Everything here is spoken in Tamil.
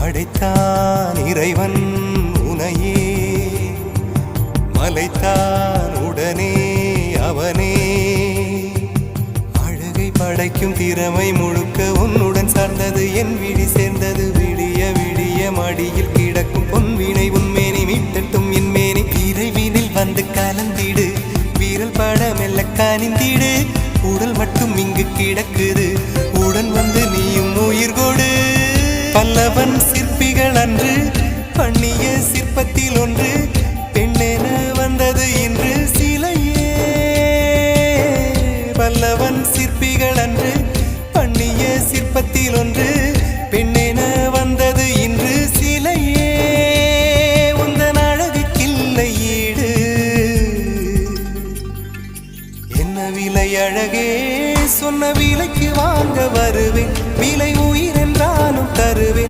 படைத்தான் இறைவன் உனையே, மலைத்தான் உடனே அவனே. அழகை படைக்கும் திறமை முழுக்க உன்னுடன் சார்ந்தது, என் விழி சேர்ந்தது. விடிய விடிய மடியில் கிடக்கும் பொன்வினை உன்மேனி மீட்டட்டும் என் மேனி. விரைவினில் வந்து கலந்திடு, வீரல் பட மெல்ல கனிந்திடு. உடல் மட்டும் இங்கு கிடக்குது, உடன் வந்து நீயும் உயிர் கொடு. பல்லவன் சிற்பிகள் அன்று பண்ணிய சிற்பத்தில் ஒன்று, பெண்ணென வந்தது இன்று சிலையே. பல்லவன் சிற்பிகள் அன்று பண்ணிய சிற்பத்தில் ஒன்று, பெண்ணென வந்தது இன்று சிலையே. உந்தன் அழகுக்கில்லை ஈடு, என்ன விலை அழகே, சொன்ன விலைக்கு வாங்க வருவேன். விலை உயிர் என்றாலும் தருவேன்.